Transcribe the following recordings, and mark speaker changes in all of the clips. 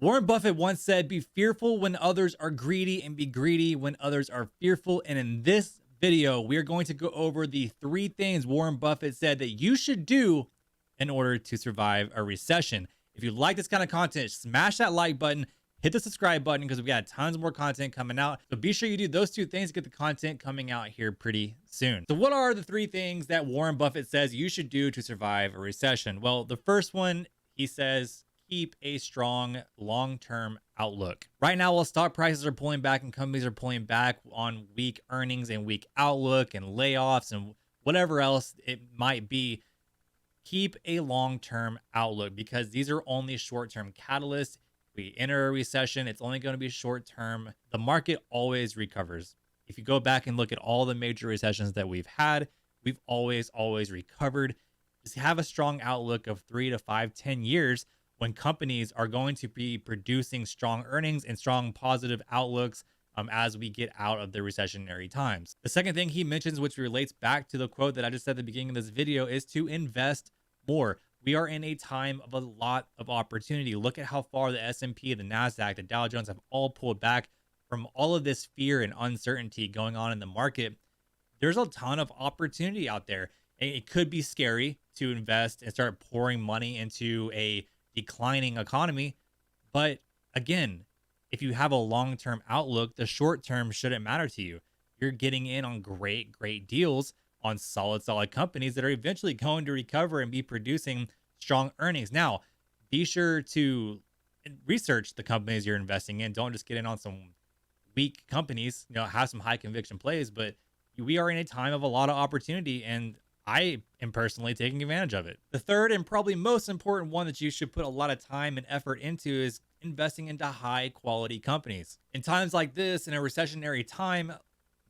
Speaker 1: Warren Buffett once said, be fearful when others are greedy and be greedy when others are fearful. And in this video, we are going to go over the 3 things Warren Buffett said that you should do in order to survive a recession. If you like this kind of content, smash that like button, hit the subscribe button because we got tons more content coming out. So be sure you do those 2 things to get the content coming out here pretty soon. So what are the 3 things that Warren Buffett says you should do to survive a recession? Well, the first one, he says, keep a strong long-term outlook. Right now, while stock prices are pulling back and companies are pulling back on weak earnings and weak outlook and layoffs and whatever else it might be, keep a long-term outlook because these are only short-term catalysts. If we enter a recession, it's only going to be short-term. The market always recovers. If you go back and look at all the major recessions that we've had, we've always recovered. Just have a strong outlook of 3 to 5, 10 years when companies are going to be producing strong earnings and strong positive outlooks as we get out of the recessionary times. The second thing he mentions, which relates back to the quote that I just said at the beginning of this video, is to invest more. We are in a time of a lot of opportunity. Look at how far the S&P, the NASDAQ, the Dow Jones have all pulled back from all of this fear and uncertainty going on in the market. There's a ton of opportunity out there. And it could be scary to invest and start pouring money into a declining economy. But again, if you have a long-term outlook, the short term shouldn't matter to you. You're getting in on great deals on solid companies that are eventually going to recover and be producing strong earnings. Now, be sure to research the companies you're investing in. Don't just get in on some weak companies, have some high conviction plays, but we are in a time of a lot of opportunity and I am personally taking advantage of it. The third and probably most important one that you should put a lot of time and effort into is investing into high quality companies. In times like this, in a recessionary time,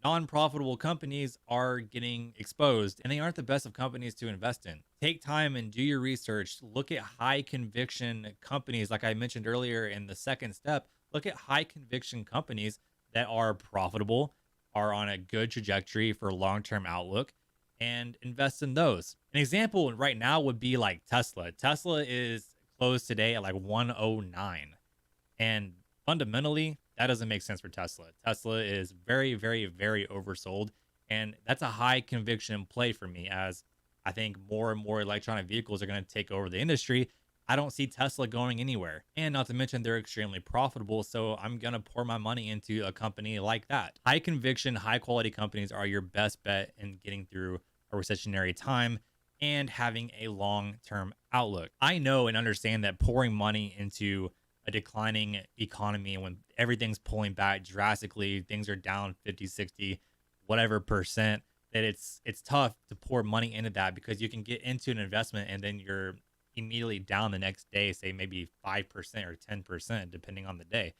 Speaker 1: non-profitable companies are getting exposed and they aren't the best of companies to invest in. Take time and do your research. Look at high conviction companies. Like I mentioned earlier in the second step, look at high conviction companies that are profitable, are on a good trajectory for long-term outlook, and invest in those. An example right now would be like Tesla. Tesla is closed today at like 109. And fundamentally, that doesn't make sense for Tesla. Tesla is very oversold. And that's a high conviction play for me, as I think more and more electronic vehicles are going to take over the industry. I don't see Tesla going anywhere. And not to mention, they're extremely profitable. So I'm going to pour my money into a company like that. High conviction, high quality companies are your best bet in getting through a recessionary time and having a long-term outlook. I know and understand that pouring money into a declining economy when everything's pulling back drastically, things are down 50, 60, whatever percent, that it's tough to pour money into that because you can get into an investment and then you're immediately down the next day, say maybe 5% or 10%, depending on the day.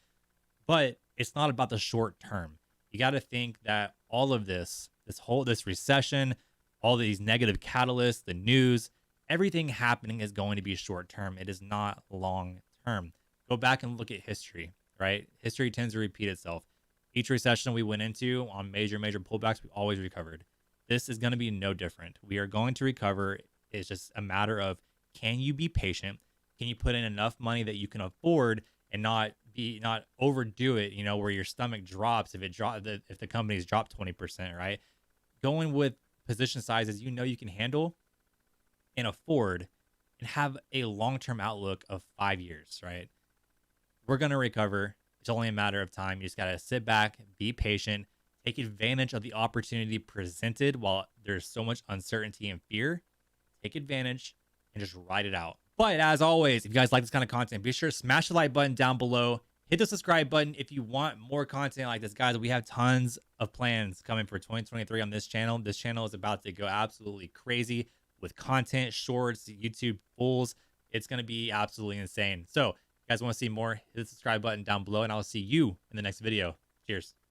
Speaker 1: But it's not about the short term. You got to think that all of this recession, all these negative catalysts, the news, everything happening is going to be short term. It is not long term. Go back and look at history, right? History tends to repeat itself. Each recession we went into on major pullbacks, we always recovered. This is going to be no different. We are going to recover. It's just a matter of, can you be patient? Can you put in enough money that you can afford and not overdo it, where your stomach drops if the company's dropped 20%, right? Going with position sizes you can handle and afford and have a long-term outlook of 5 years, right? We're going to recover. It's only a matter of time. You just got to sit back, be patient, take advantage of the opportunity presented while there's so much uncertainty and fear. Take advantage and just ride it out. But as always, if you guys like this kind of content, be sure to smash the like button down below. Hit the subscribe button if you want more content like this, guys. We have tons of plans coming for 2023 on this channel. This channel is about to go absolutely crazy with content, shorts, YouTube fulls. It's going to be absolutely insane. So if you guys want to see more, hit the subscribe button down below, and I'll see you in the next video. Cheers.